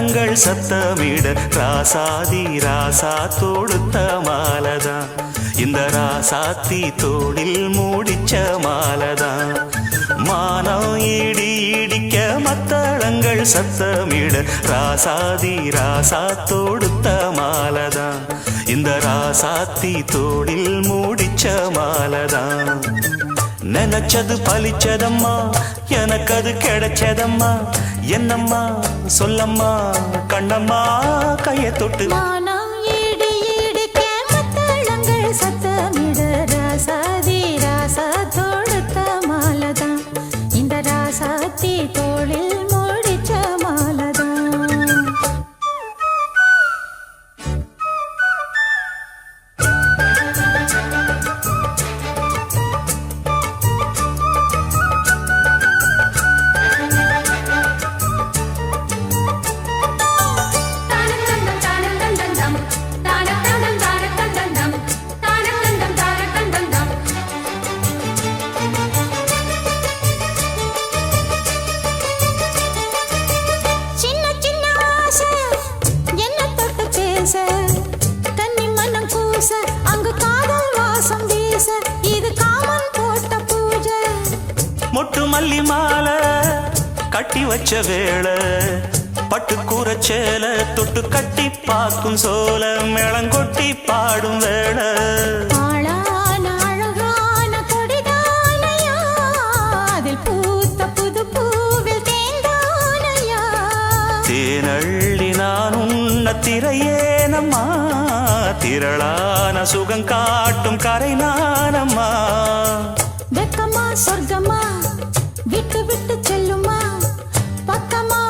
மத்தளங்கள் சத்தமிட ராசாதி ராசா தொடுத்த மாலதான் இந்த ராசாத்தி தோளில் மூடிச்ச மாலதான் மானம் இடி இடிக்க மத்தளங்கள் சத்தமிட ராசாதி ராசா தொடுத்த மாலதான் இந்த ராசாத்தி தோளில் மூடிச்ச மாலதான் நினைச்சது பலிச்சதம்மா எனக்கு அது கிடைச்சதம்மா என்னம்மா சொல்லம்மா கண்ணம்மா கைய தொட்டு சத்தமிட ராசாதி ராசா தொடுத்த மாலதான் இந்த ராசாத்தி தோளில் மூடிச்ச மாலதான் மொட்டு மல்லி மாலை கட்டி வச்ச வேளை பட்டு கூரச்சேல தொட்டு கட்டி பார்க்கும் சோல மேளங்கொட்டி பாடும் வேளை தேனள்ளி நான் உன்ன திரையேனம்மா திரளான சுகம் காட்டும் கரை நானம்மா வெக்கமா சொர்க்கமா விட்டு விட்டு செல்லுமா பக்கமா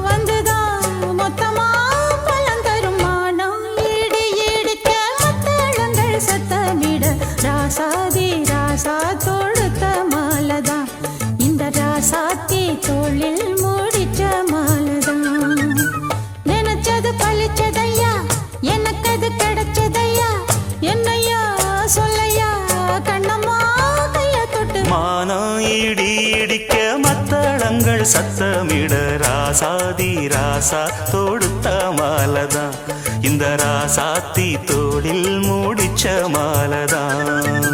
வந்துதான் மொத்தமா பலம் தரும் மானம் ஈடு ஈடுக்க மத்தளங்கள் சத்தமிட ராசாதி ராசா தொடுத்த மாலதான் இந்த ராசாத்தி தோளில் மூடிச்ச மாலதான் நினைச்சது பழிச்சதையா எனக்கு அது கிடைச்சதையா என்னையா சொல்லையா கண்ணம்மா மானம் இடி இடிக்க மத்தளங்கள் சத்தமிட ராசாதி ராசா தொடுத்த மாலதான் இந்த ராசாத்தி தோளில் மூடிச்ச மாலதான்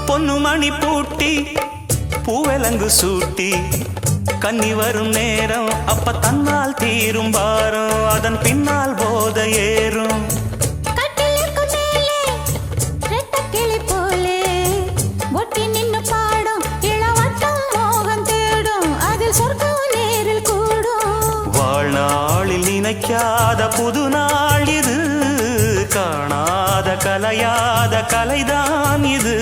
பொன்னு மணி பூட்டி பூவலங்கு சூட்டி கன்னி வரும் நேரம் அப்ப தன்னால் தீரும் பாரம் அதன் பின்னால் போத ஏறும் வாழ்நாளில் நினைக்காத புது நாள் இது காணாத கலையாத கலைதான் இது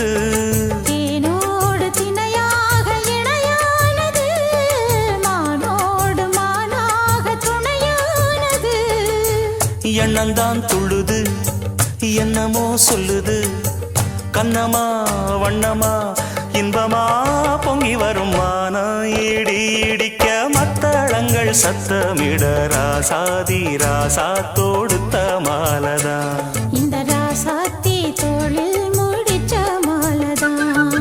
எண்ணந்தான் துள்ளுது என்னமோ சொல்லுது கண்ணமா வண்ணமா இன்பமா பொங்கி வரும் மானம் இடி இடிக்க மத்தளங்கள் சத்தமிட ராசாதி ராசா தொடுத்த மாலதான் இந்த ராசாத்தி தோளில் மூடிச்ச மாலதான்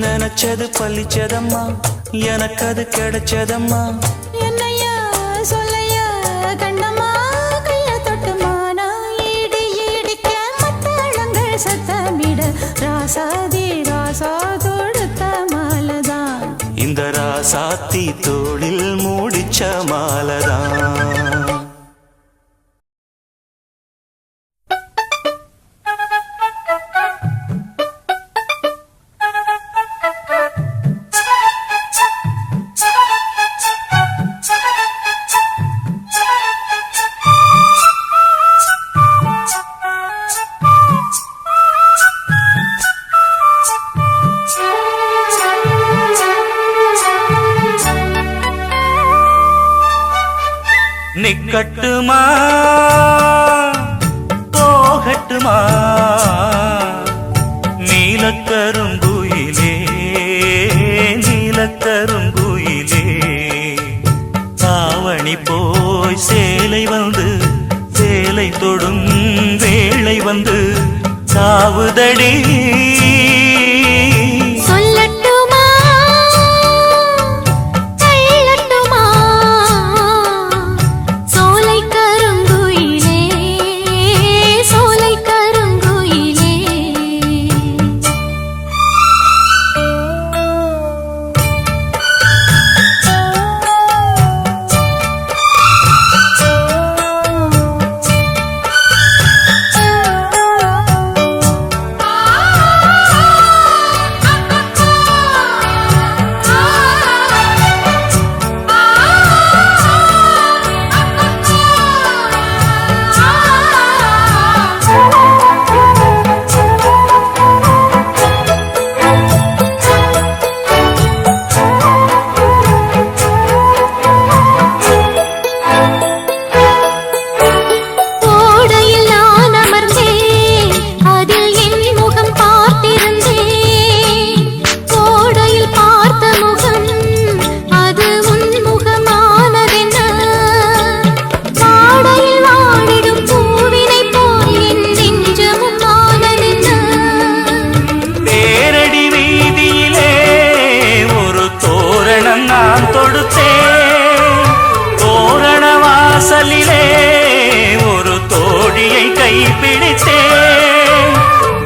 நினைச்சது பழிச்சதம்மா எனக்கு அது கிடைச்சதம்மா என்னையா சொல்லையா கண்ணம்மா சத்தமிட ராசாதி ராசா தொடுத்த மாலதான் இந்த ராசாத்தி தோளில் மூடிச்ச மாலதான் நிக்கட்டுமா போகட்டுமா நீலக்கருங்குயிலே நீலக்கருங்குயிலே தாவணி போய் சேலை வந்து சேலை தொடும் வேளை வந்து சாவுதடி ஒரு தோழியை கைப்பிடித்தே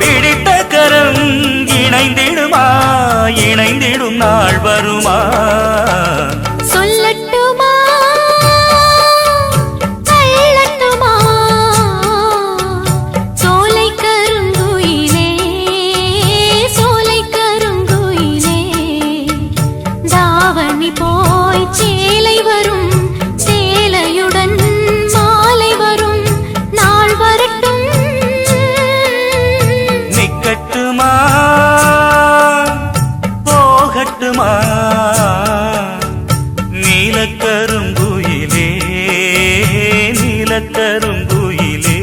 பிடித்த கரம் இணைந்திடுமா இணைந்திடும் நாள் வருமா சொல்லட்டுமா சொல்லட்டுமா சோலை கருங்குயிலே சோலை கருங்குயிலே தாவணி போய் சேலை வரும் சேலையுடன் மாலை வரும் நாள் வரட்டும் நிக்கட்டுமா போகட்டுமா நீலக்கருங்குயிலே நீலக்கருங்குயிலே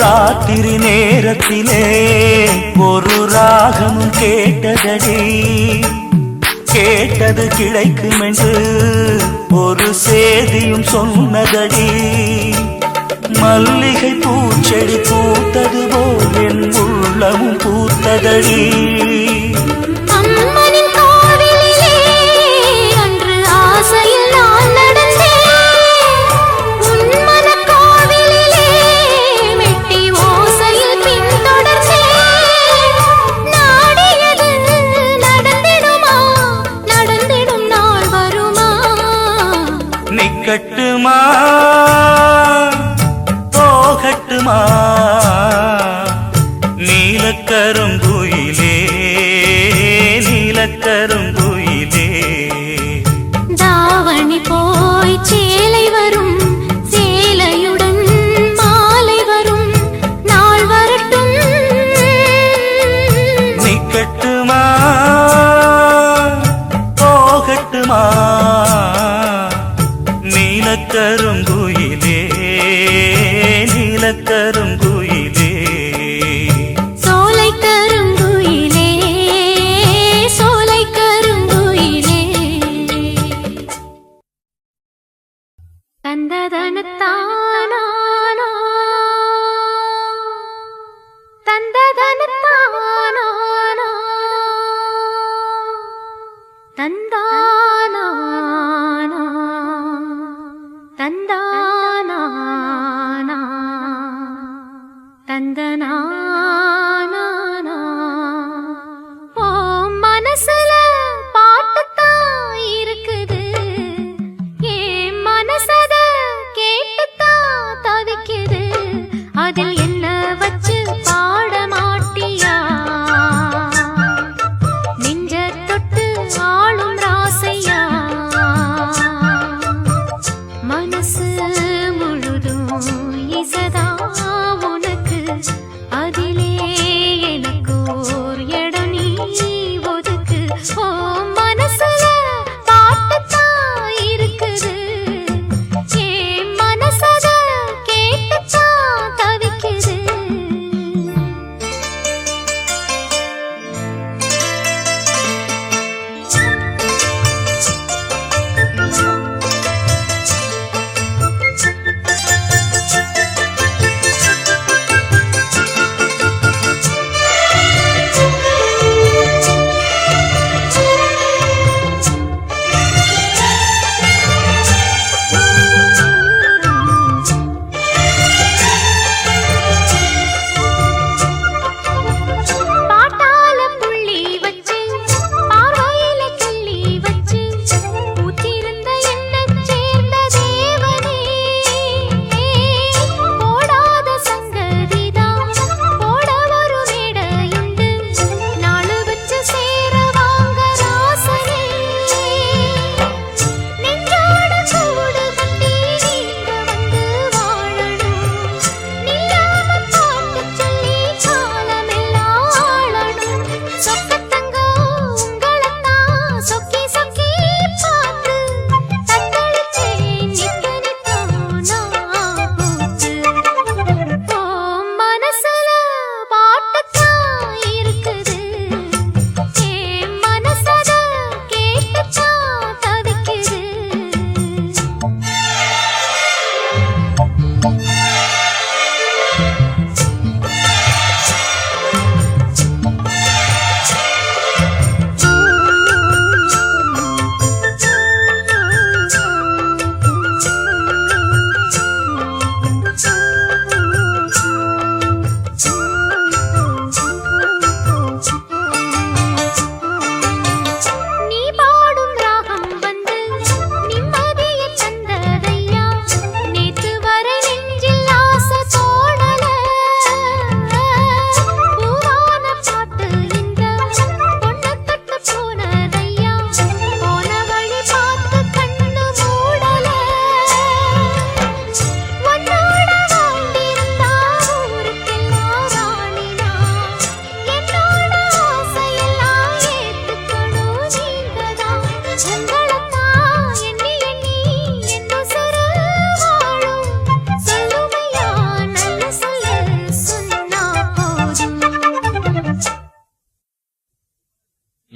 ராத்திரி நேரத்திலே ஒரு ராகமும் கேட்டதடி கேட்டது கிடைக்கும் என்று ஒரு சேதியும் சொன்னதடி மல்லிகை பூச்செடி பூத்தது போல் என் உள்ளமும் பூத்ததடி நிக்கட்டுமா போகட்டுமா நீலக்கருங்குயிலே நீலக்கருங்குயிலே தாவணி போய் சேலை வரும் சேலையுடன் மாலை வரும் நாள் வரட்டும் நிக்கட்டுமா போகட்டுமா நீலக்கருங்குயிலே நீலக்கருங்குயிலே சோலை கருங்குயிலே சோலை கருங்குயிலே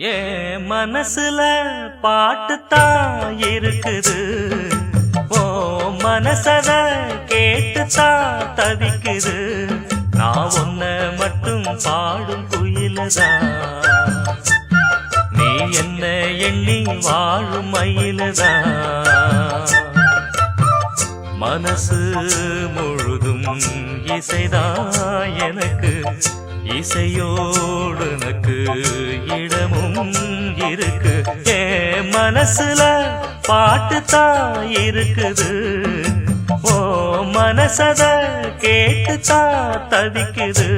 ஏன் மனசுல பாட்டுத்தான் இருக்குது, ஓ மனசத கேட்டுத்தான் தவிக்குது. நான் உன்ன மட்டும் பாடும் குயிலதான், நீ என்ன எண்ணி வாழும் மயிலதான். மனசு முழுதும் இசைதான் எனக்கு, இசையோடு எனக்கு இடமும் இருக்கு. என் மனசுல பாட்டுத்தான் இருக்குது, ஓ மனசத கேட்டுத்தான் தவிக்குது.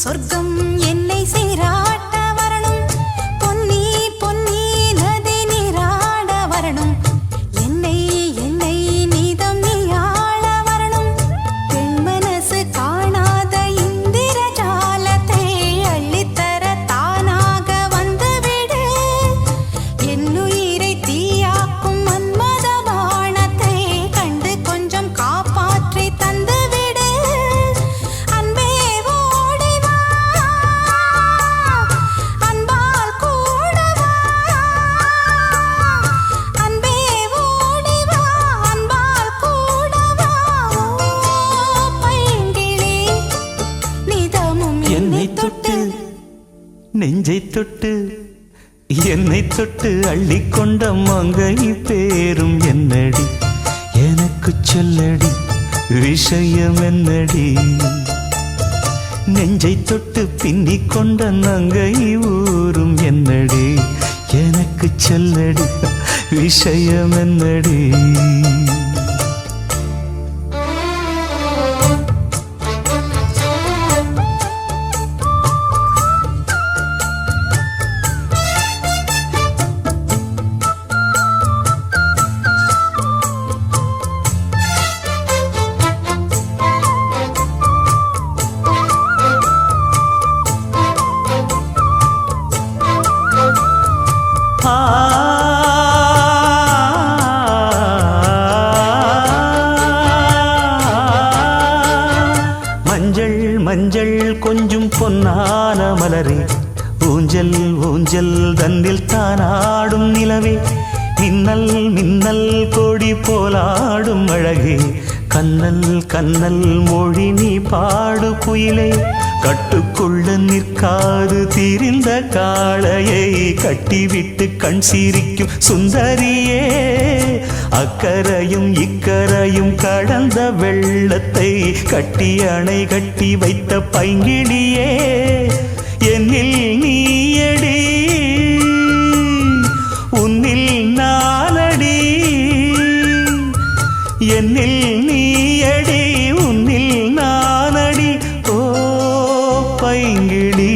சொர்க்கம் என்னை சீராட்ட வரணும், பொன்னி பொன்னி நதி நீராட வரணும், என்னை என்னை நீதம் நீயாள வரணும். பெண் மனசு காணாத இந்திர ஜாலத்தை அள்ளித்தர தானாக வந்துவிடு, என்னுயிரை தீயாக்கும் மன்மத பாணத்தை கண்டு கொஞ்சம் காப்பாற்றி தந்துவிடு. அன்பே நெஞ்சை தொட்டு என்னை தொட்டு அள்ளிக்கொண்ட மங்கை பேரும் என்னடி, எனக்கு சொல்லடி விஷயம் என்னடி. நெஞ்சை தொட்டு பின்னிக் கொண்ட நங்கை ஊரும் என்னடி, எனக்கு சொல்லடி விஷயம் என்னடி. மஞ்சள் மஞ்சள் கொஞ்சம் பொன்னான மலரே, ஊஞ்சல் ஊஞ்சல் தன்னில் தானாடும் நிலவே, மின்னல் மின்னல் கொடி போலாடும் அழகே, கண்ணல் கண்ணல் மொழி நீ பாடு குயிலே. கட்டுக்குள்ள நிற்காது திரிந்த காளையை கட்டிவிட்டு கண் சிரிக்கும் சுந்தரியே, அக்கரையும் இக்கரையும் கடந்த வெள்ளத்தை கட்டி அணை கட்டி வைத்த பைங்கிளியே, என்னில் நீயடி உன்னில் நானடி, என்னில் நீயடி உன்னில் நானடி. ஓ பைங்கிளி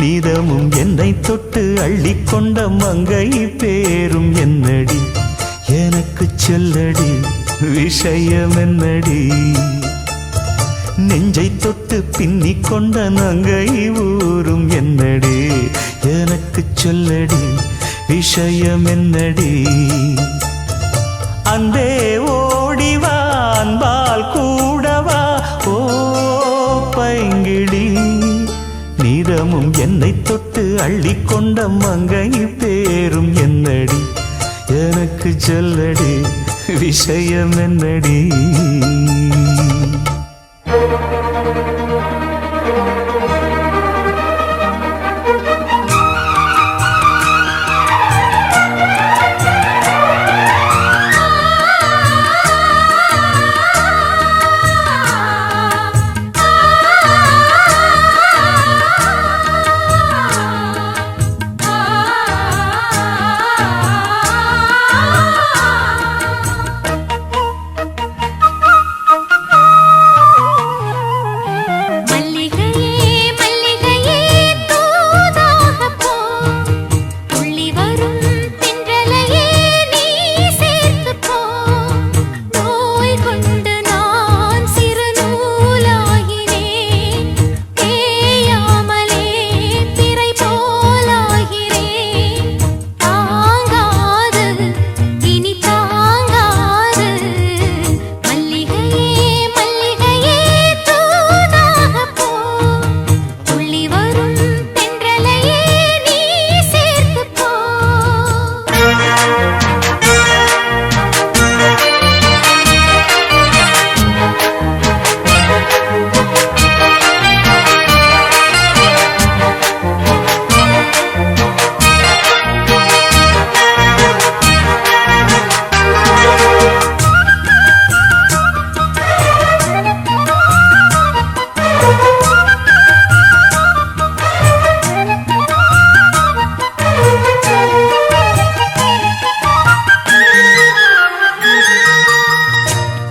நீத நிதமும் என்னை தொட்டு அள்ளிக்கொண்ட மங்கை பேரும் என்னடி எனக்கு சொல்லடி விஷயம் என்னடி நெஞ்சை தொட்டு பின்னிக் கொண்ட நங்கை ஊரும் என்னடி எனக்கு சொல்லடி விஷயம் என்னடி அன்பே ஓடிவா அன்பால் கூடவா ஓ பைங்கிளி நிதமும் என்னை தொட்டு அள்ளிக்கொண்ட மங்கை பேரும் என்னடி எனக்கு சொல்லடி விஷயம் என்னடி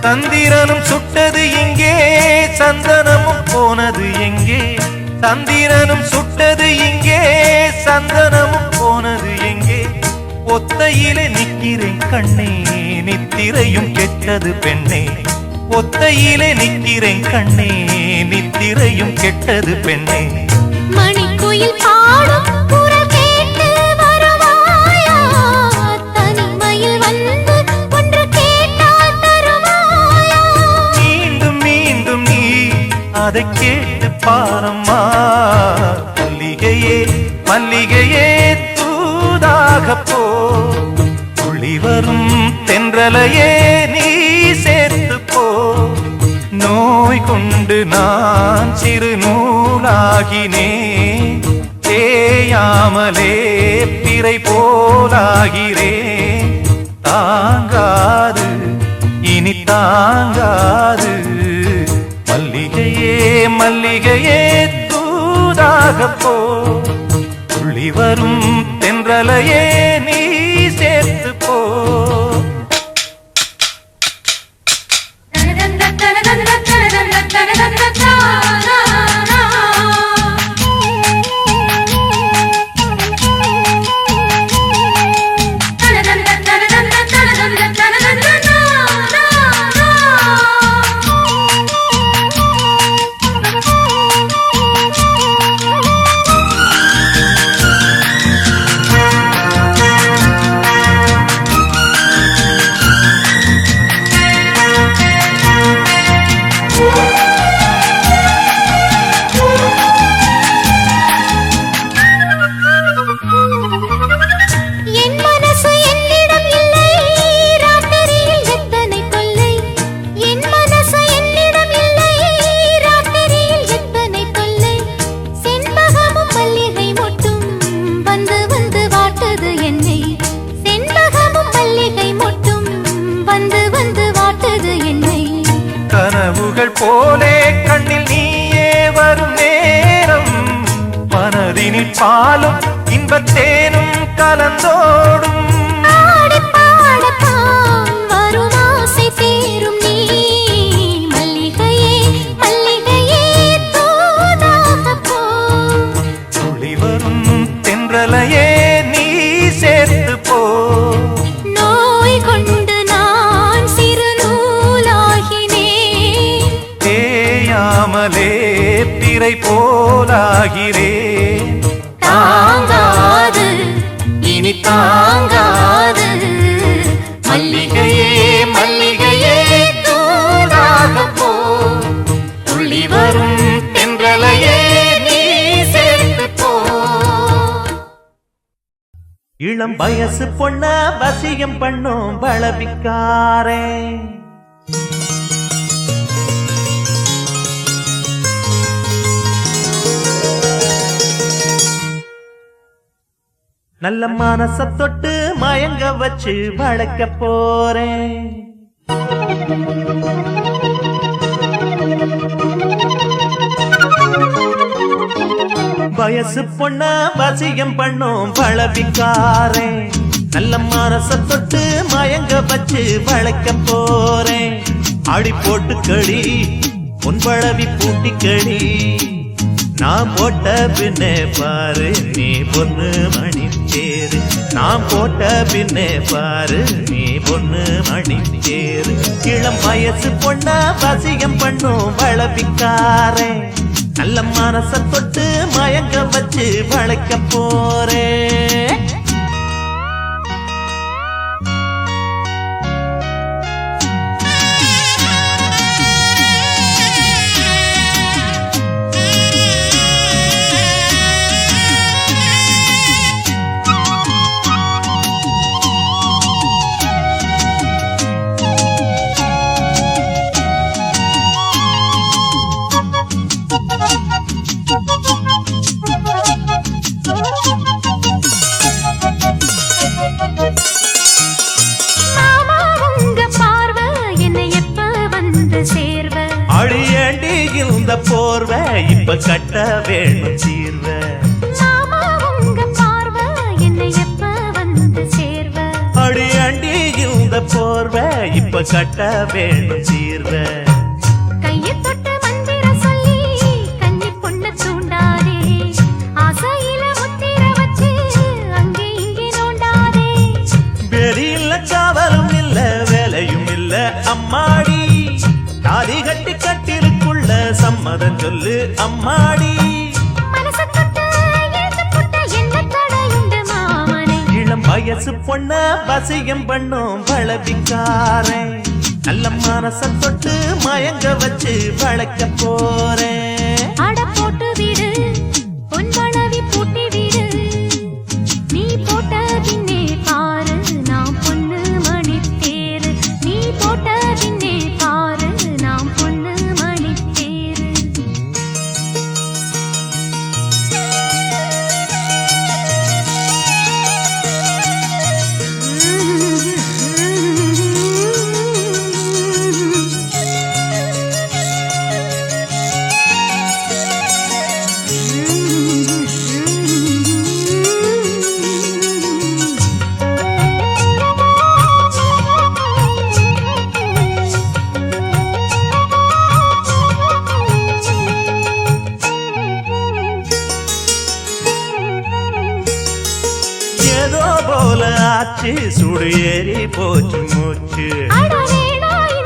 சந்திரனும் சுட்டது எங்கே சந்தனமும் போனது எங்கே சந்திரனும் சுட்டது இங்கே சந்தனமும் போனது எங்கே ஒத்தையிலே நிக்கிறேன் கண்ணே நித்திரையும் கெட்டது பெண்ணே ஒத்தையிலே நிக்கிறேன் கண்ணே நித்திரையும் கெட்டது பெண்ணே மணிக்குயில் பாடும் குரல் கேட்டு வருவாயா தனிமையில் வந்து ஒன்று கேட்டால் தருவாயா மீண்டும் மீண்டும் நீ அதை கேட்டு பாரம்மா மல்லிகையே மல்லிகையே தூதாக போ துளி வரும் தென்றலையே நீ சேர்த்து போ நோய் கொண்டு நான் சிறு நூலாகினேன் தேயாமலே பிறை போலாகிறேன் தாங்காது இனி தாங்காது மல்லிகையே மல்லிகையே தூதாக போ துளி வரும் தென்றலையே நீ சேர்த்து போ கனவுகள் போலே கண்ணில் நீயே வரும் நேரம் மனதினில் பாலும் இன்பத்தேனும் கலந்தோடும் துளி வரும் ஆகிறேன். தாங்காது இனி தாங்காது மல்லிகையே மல்லிகையே தூதாக போ துள்ளி வரும் தென்றலையே நீ சேர்த்து போ. இளம் வயசு பொண்ண வசியம் பண்ணும் பலவிக்காரே. நல்ல மனச தொட்டு மயங்க வச்சு வளர்க்க போறேன். வயசு பொண்ண வசியம் பண்ணும் பழவிக்காரே. நல்ல மனச தொட்டு மயங்க வச்சு வளர்க்க போறேன். ஆடி போட்டு களி பொன் பழவி பூட்டி களி. நான் போட்ட பின்னே பாரு நீ பொண்ணு மணி தேரு. நான் போட்ட பின்னே பாரு நீ பொண்ணு மணி தேரு. இளம் வயசு பொண்ண வசியம் பண்ணும் வளவிக்காரே. நல்ல மனச தொட்டு மயங்க வச்சு வளைக்க போறேன். அடியேண்டி இந்த போர்வ இப்ப கட்ட வேணும் தீர்வ. அடியேண்டி இந்த போர்வ இப்ப கட்ட வேணும் தீர்வ. கையை தொட்டு மந்திர சொல்லி கன்னி பொண்ண தூண்டாதே. ஆசையில முத்திர வச்சு அங்கே இங்கே நோண்டாதே. வெளியில காவலும் இல்ல வேலையும் இல்ல அம்மாடி. தாலி கட்டி கட்டிலுக்குள்ள சம்மதம் சொல்லு அம்மாடி. இளம் வயசு பொண்ண வசியம் பண்ணும் வளவிக்காரே. நல்ல மனச தொட்டு மயங்க வச்சு வளைக்க போறேன். அட போட்டு விடு பொன் வளவி பூட்டி விடு. நீ போட்ட பின்னே பாரு நான் பொண்ணு மணி தேரு. நீ போட்ட பின்னே பாரு நான் பொண்ணு மணி தேரு. ஏதோ போல ஆச்சு சுடு ஏறி போச்சு மூச்சு.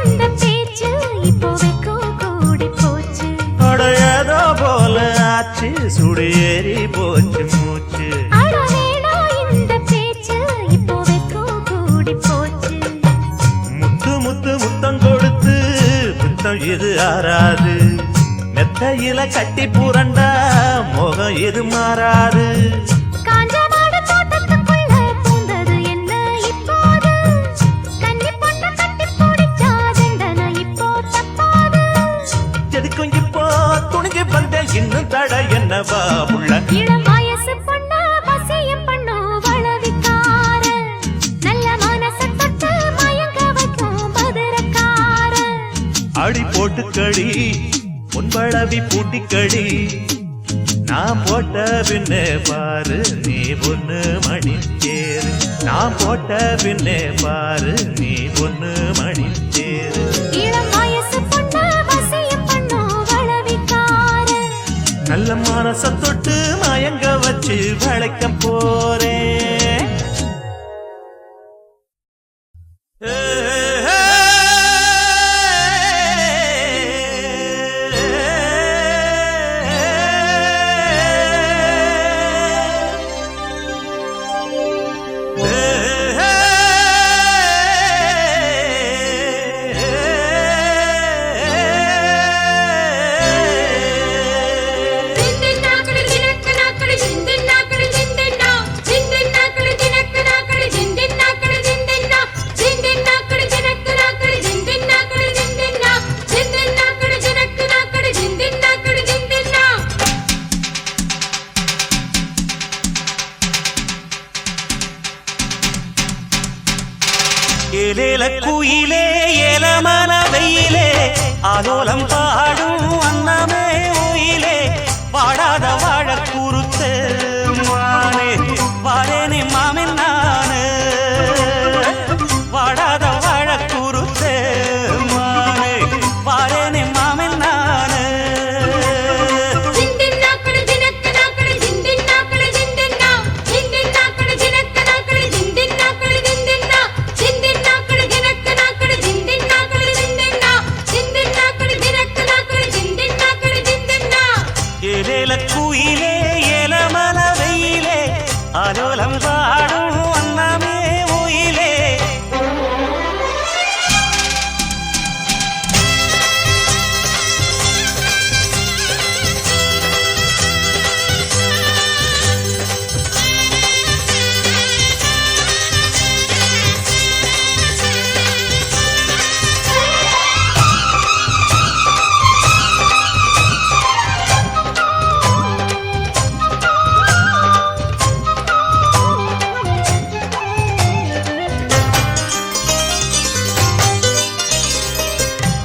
இந்த பேச்சு இப்போ வெக்கம் கூடி போச்சு. அட ஏதோ போல ஆச்சு சுடு ஏறி போச்சு மூச்சு. இந்த பேச்சு இப்போ வெக்கம் கூடி போச்சு. முத்து முத்து முத்தம் கொடுத்து முத்தம் இது ஆறாது. மெத்தையில கட்டி புரண்டா முகம் இது மாறாது. எதுக்கும் இப்போ துணிஞ்சு வந்த இன்னும் தட என்னவா உள்ள. இளம் வயசு பொண்ண வசியம் பண்ணும் வளவிக்கார. நல்ல மனச தொட்டு மயங்க வைக்கும் மதுரக்கார. அடி போட்டு களி பொன்பளவி பூட்டி களி. நான் போட்ட பின்னே பாரு நீ பொண்ணு மணி தேரு. நான் போட்ட பின்னே பாரு நீ பொண்ணு மணி தேரு. இளம் வயசு பொண்ண வசியம் பண்ணும் வளவிக்கார. நல்ல மனச தொட்டு மயங்க வச்சு வளைக்க போறேன். ஏலேல குயிலே ஏலமன வெயிலே ஆலோலம் பாடும் அன்னமே உயிலே வாடாத வாழ குறுத்தே மானே வாரேனே மாமின் நானே வாடாத வாழ குறுத்தே மானே வாரேனே மாமின் நானே ஏலேல குயிலே ஏலமன வெயிலே ஆலோலம் பாடும் அன்னமே உயிலே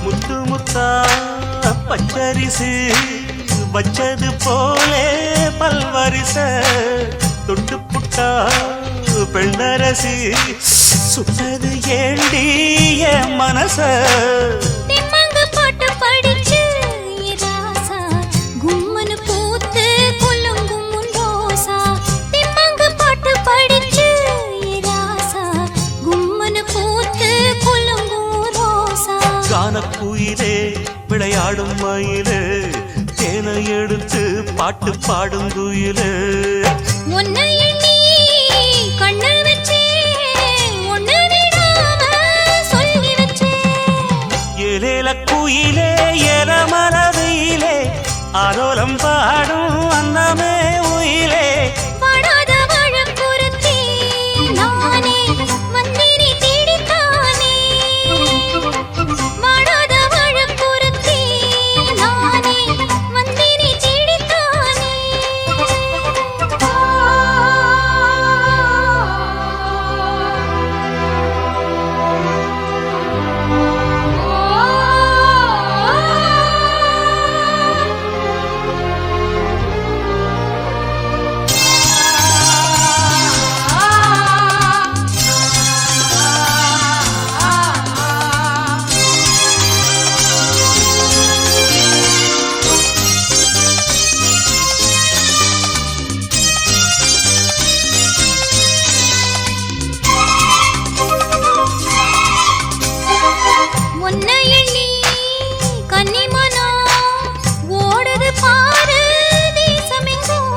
முத்து முத்தா பச்சரிசு வச்சது போலே பல்வரிச தொட்டு புட்டா பெண்ணரசி சுட்டது ஏண்டி என் மனச திம்மங்க பாட்டு படிச்சு ராசா கும்மனு பூத்து குலுங்கும் உன் ரோசா திம்மங்க பாட்டு படிச்சு ராசா கும்மனு பூத்து குலுங்கும் உன் ரோசா கானக்குயிலே விளையாடும் மயிலே தேனை எடுத்து பாட்டு பாடும் குயிலே உன்னை எண்ணி கண்ணு வச்சே ஒன்னு விடாம சொல்லி வச்சே ஏலேல குயிலே ஏலமன வெயிலே ஆலோலம் பாடும் அன்னமே உயிலே வாடாத வாழக் குறுத்தே நானே வந்தேனே தேடித்தானே வாடாத வாழக் குறுத்தே நானே வந்தேனே தேடித்தானே உன்னை எண்ணி கன்னிமனா ஓடுது பாரு தேசமெங்கும்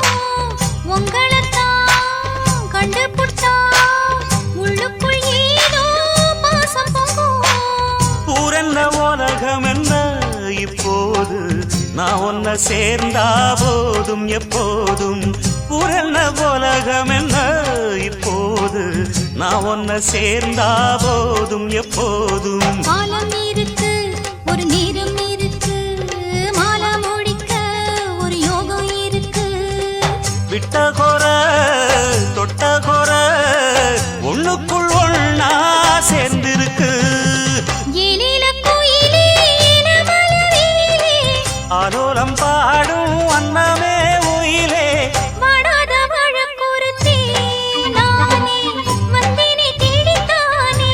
உங்களைத்தான் கண்டுபுட்டா உள்ளுக்குள் ஏதோ பாசம் பொங்கும் பூரன்ன உலகம் என்ன இப்போது நான் உன்னை சேர்ந்தா போதும் எப்போதும் பூரன்ன உலகம் என்ன இப்போது நான் உன்னை சேர்ந்தா போதும் எப்போதும் காலம் இருக்கு ஒரு நேரம் இருக்கு மாலை முடிக்க ஒரு யோகம் இருக்கு விட்ட கொர தொட்ட கொர ஒண்ணுக்குள் ஒண்ணா சேர்ந்திருக்கு ஏலேல குயிலே ஏலமன வெயிலே ஆலோலம் பாடும் அன்னமே உயிலே வாடாத வாழக் குறுத்தே நானே வந்தேனே தேடித்தானே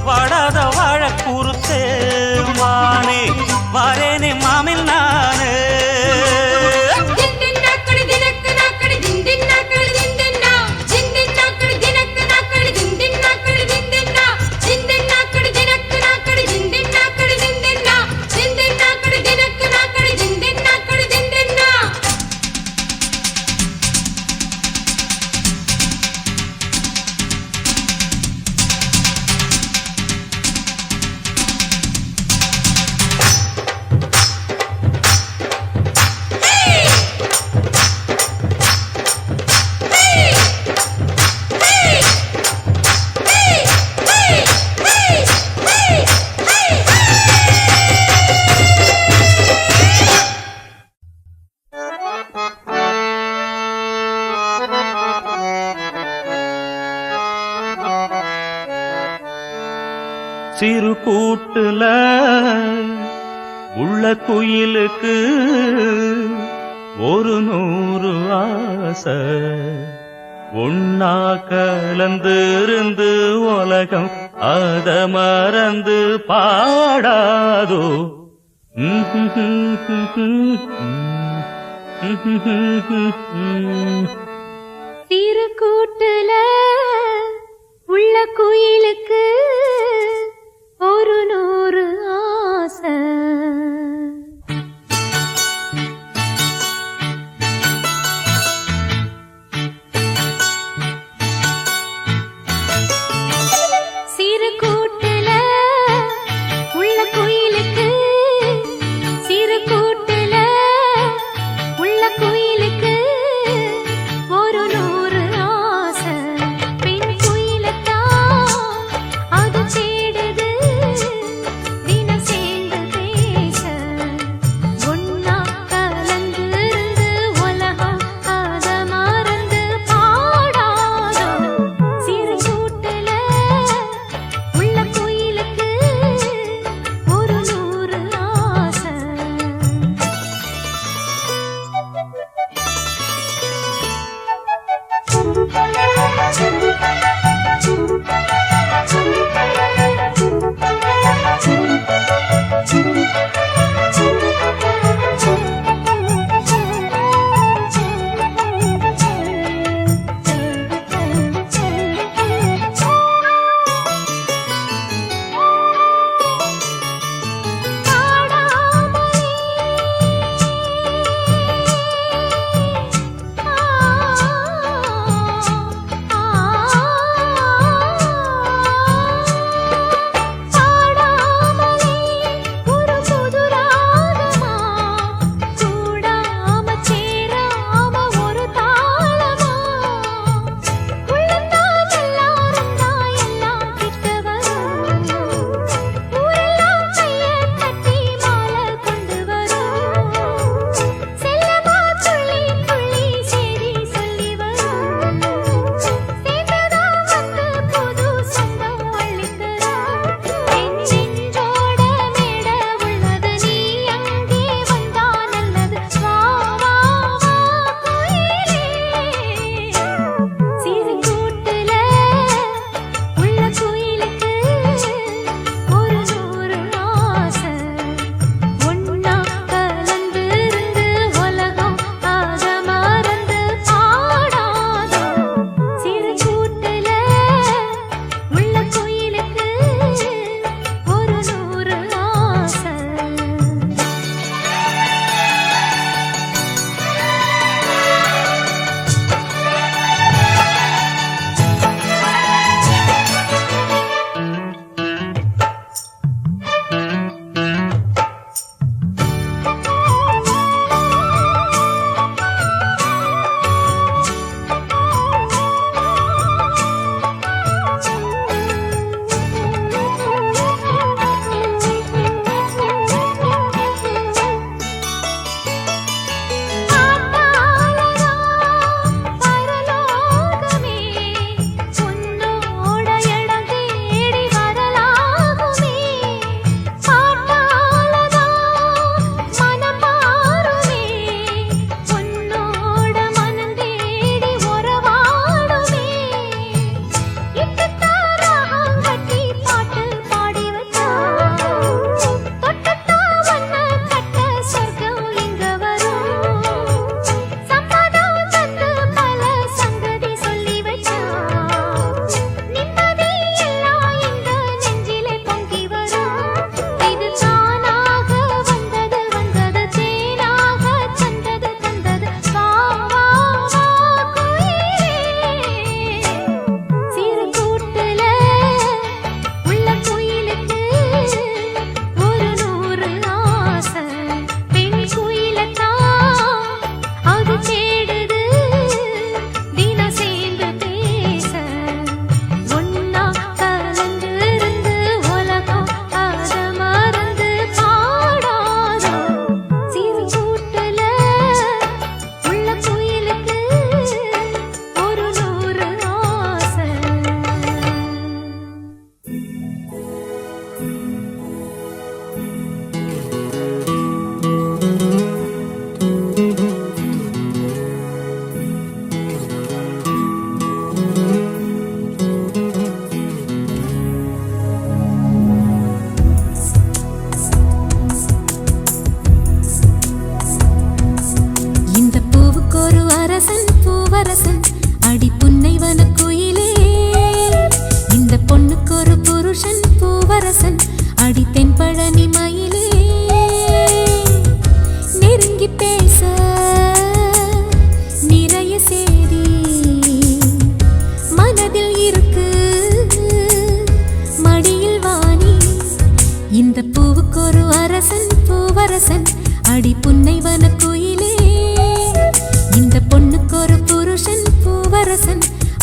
வாடாத வாழ கூறுத்தே வானே வாரேனே மாமின் நானே தின்னக்கடி தினக்கு நாக்கடி சிறு கூட்டுல உள்ள குயிலுக்கு ஒரு 100 ஆசை ஒன்னா கலந்திருந்து உலகம் அத மறந்து பாடாதோ சிறு கூட்டுல உள்ள குயிலுக்கு ஒரு 100 ஆசை சிறு கூட்டுல உள்ள குயிலுக்கு சிறு கூட்டுல உள்ள குயிலுக்கு ஒரு 100 ஆசை பெண் குயிலத்தான் அது தேடுது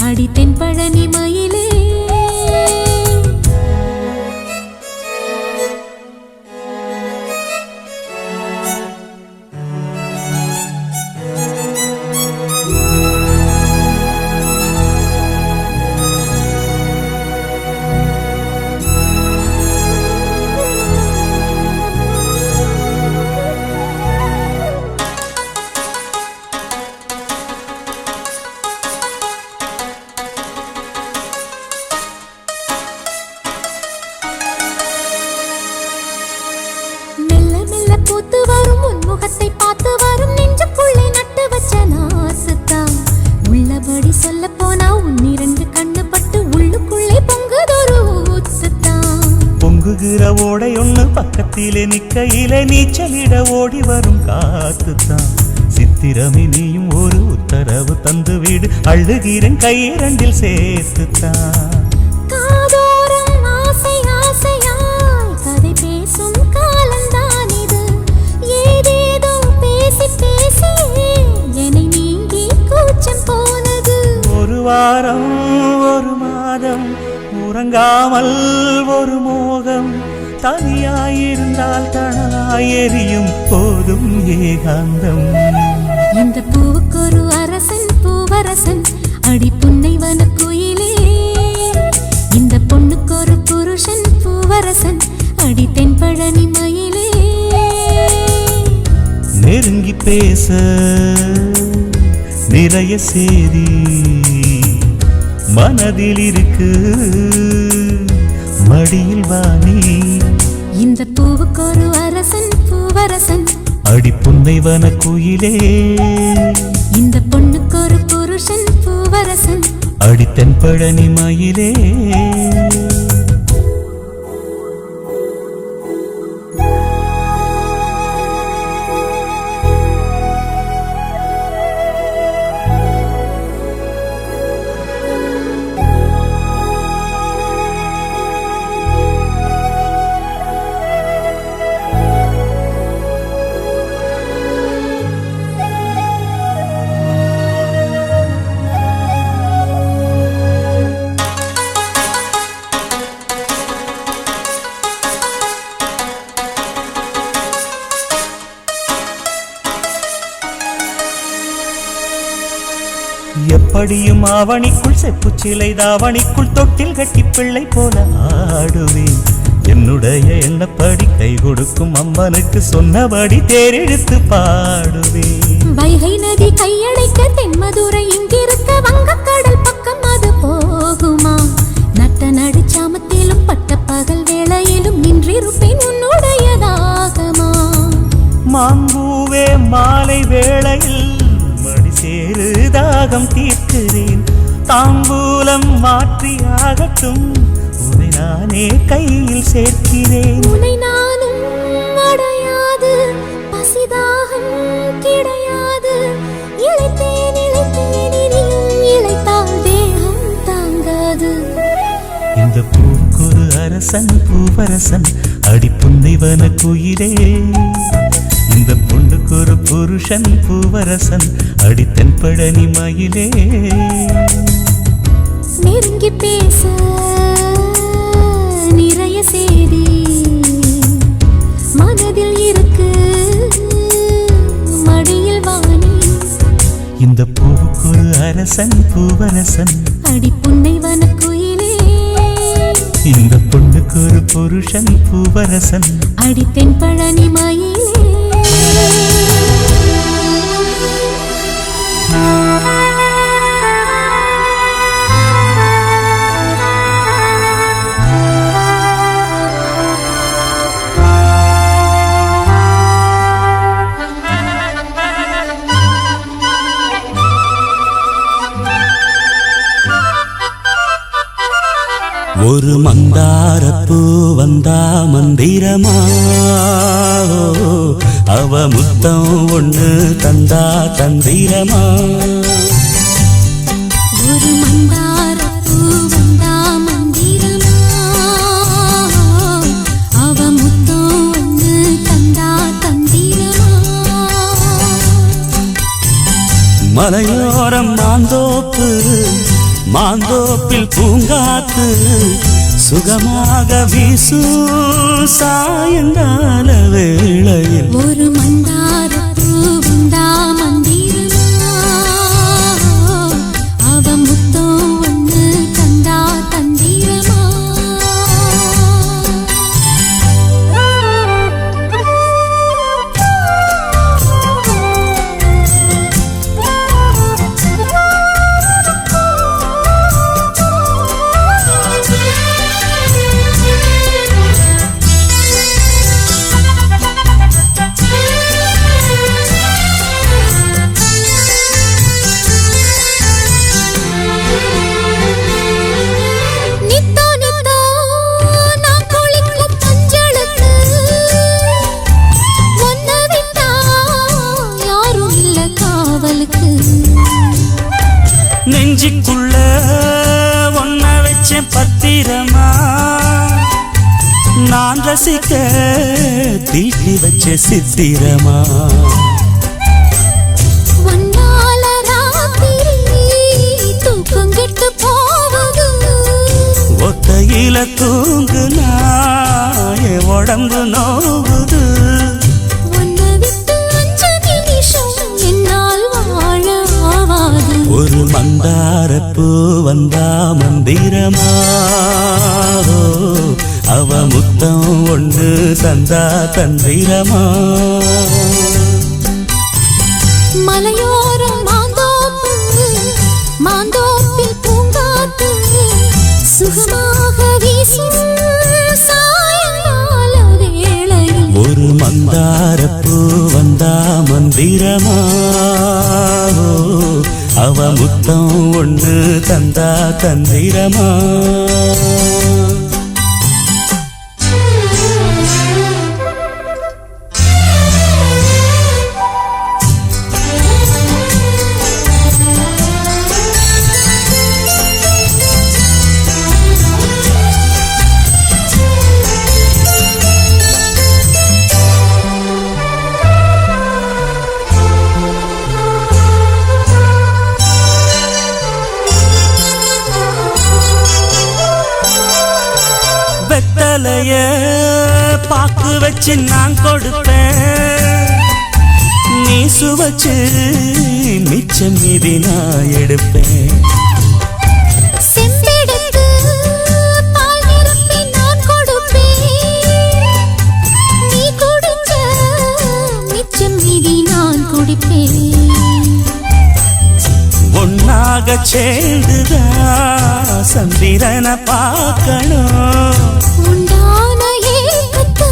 அடி தென்பழனி மயிலே பூத்து வரும் உன்முகத்தை பார்த்து வரும் நெஞ்சுக்குள்ளே நட்டு வச்ச நாசுத்தான் உள்ளபடி சொல்ல போனா உன்னிரண்டு கண்ணு பட்டு உள்ளுக்குள்ளே பொங்குதொரு ஊத்துத்தான் பொங்குகிற ஓடை ஒண்ணு பக்கத்திலே நிக்கையிலே நீச்சலிட ஓடி வரும் காத்துத்தான் சித்திரமே நீயும் ஒரு உத்தரவு தந்து வீடு அழுகிறேன் கையிரண்டில் சேர்த்துத்தான் காதோரம் ஆசை ஆசையாய் கதை பேசும் காலந்தான் இது ஏதேதோ பேசி பேசி என்னை நீங்கி கூச்சம் போனது ஒரு வாரம் ஒரு மாதம் உறங்காமல் ஒரு மோகம் தனியாயிருந்தால் தனலாய் எரியும் போதும் ஏகாந்தம் இந்த பூவுக்கொரு அரசன் பூவரசன் அடி புன்னைவன குயிலே இந்த பொண்ணுக்கொரு புருஷன் பூவரசன் அடி தென்பழனி மயிலே நெருங்கி பேச நிறைய சேதி மனதில் இருக்கு மடியில் வாணி இந்த பூவுக்கொரு அரசன் பூவரசன் அடி புன்னைவன குயிலே இந்த பொண்ணுக்கொரு புருஷன் பூவரசன் அடி தென்பழனி மயிலே எப்படியும் ஆவணிக்குள் செப்பு சிலை தாவணிக்குள் தொட்டில் கட்டி பிள்ளை போல ஆடுவேன் என்னுடைய எண்ணப்படி கை கொடுக்கும் அம்மனுக்கு சொன்னபடி தேரெழுத்து பாடுவேன் வைகை நதி கையடைக்க தென்மதுரை இங்கிருக்க வங்கக்கடல் பக்கம் அது போகுமா நட்ட நடுச்சாமத்திலும் பட்ட பகல் வேளையிலும் நின்றிருப்பேன் உன்னுடையதாகமா மாம்பூவே மாலை வேளையில் மடி சேரு தாகம் தீர்க்கிறேன் தாம்பூலம் மாற்றியாகட்டும் உன்னை நானே கையில் சேர்க்கிறேன் உன்னை நானும் அடையாது பசிதாகம் கிடையாது இளைத்தேன் இளைத்தேன் இனியும் இளைத்தால் தேகம் தாங்காது இந்த பூக்குரு அரசன் பூவரசன் அடி புன்னைவன குயிலே இந்த பொண்ணுக்கு ஒரு புருஷன் பூவரசன் அடி தென்பழனி மயிலே நெருங்கி பேச நிறைய சேதி மனதில் இருக்கு மடியில் வாணி இந்த பூவுக்கு ஒரு அரசன் பூவரசன் அடி புன்னைவன குயிலே இந்த பொண்ணுக்கு ஒரு புருஷன் பூவரசன் அடி தென்பழனி மயிலே ஒரு மந்தாரப்பூ வந்தா மந்திரமா அவ முத்தம் ஒண்ணு தந்தா தந்திரமா ஒரு மந்தாரப்பூ வந்தா மந்திரமா அவ முத்தம் ஒண்ணு தந்தா தந்திரமா மலையோரம் மாந்தோப்பு மாந்தோப்பில் பூங்காத்து சுகமாக வீசும் சாயங்கால வேளையில் ஒரு மந்தார பூவந்தா மந்திரமா அவ முத்தம் ஒண்ணு தந்தா தந்திரமா நெஞ்சிக்குள்ள ஒன்ன வச்சேன் பத்திரமா நான் ரசிக்க தீட்டி வச்ச சித்திரமா வந்தால ராத்திரி தூக்கம் கெட்டு போவது ஒத்தையில தூங்குனா என் உடம்பு நோவுது உன்னை விட்டு 5 நிமிஷம் என்னால் வாழ ஆவாது ஒரு மந்தாரப்பூ வந்தா மந்திரமா அவ முத்தம் ஒன்று தந்தா தந்திரமா மலையோரம் மாந்தோப்பில் பூங்காத்து சுகமாக வீசும் சாயங்கால வேளையில் ஒரு மந்தாரப்பூ வந்தா மந்திரமா அவ முத்தம் ஒன்று தந்தா தந்திரமா வெத்தலைய பாக்கு வச்சு நான் கொடுப்பேன் நீ சுவச்சு மிச்சம் மீதி நான் எடுப்பேன் செம்பெடுத்து பால் நிரப்பி நான் கொடுப்பேன் நீ குடிச்ச மிச்சம் மீதி நான் குடிப்பேன் ஒன்னாக சேர்ந்துதா சந்திரனை பார்க்கணும் உண்டான ஏக்கத்தை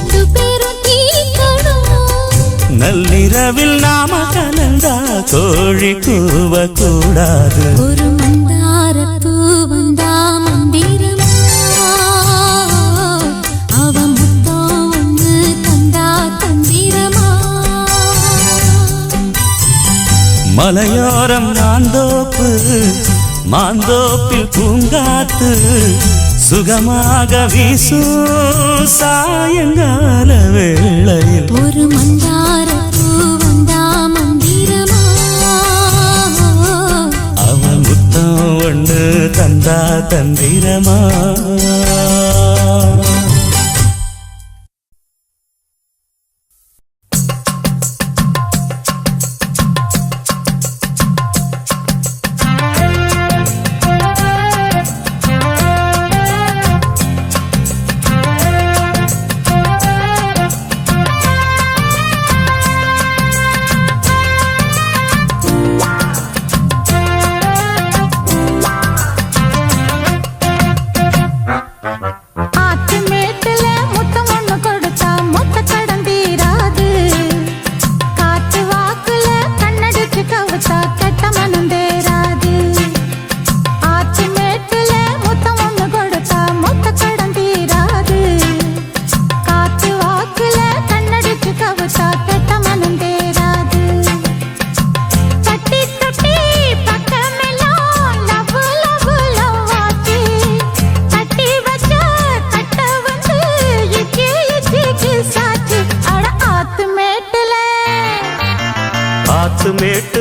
2 பேரும் தீர்க்கணும் நள்ளிரவில் நாம கலந்தா கோழி கூவ கூடாது ஒரு மந்தார பூவந்தா மந்திரமா அவ முத்தம் ஒண்ணு தந்தா தந்திரமா மலையோரம் மாந்தோப்பில் பூங்காத்து சுகமாக வீசும் சாயங்கால வேளையில் ஒரு மந்தார பூவந்தா மந்திரமா அவ முத்தம் ஒன்று தந்தா தந்திரமா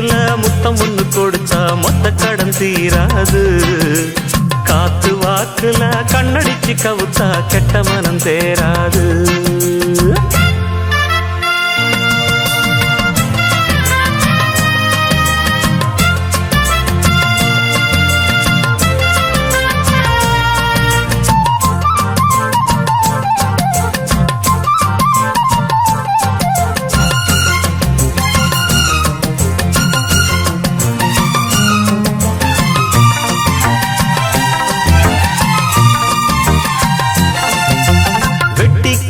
மேட்டுல முத்தம் ஒண்ணு கொடுத்தா மொத்த கடன் தீராது காத்து வாக்குல கண்ணடிச்சு கவுத்தா கெட்ட மனம் தேராது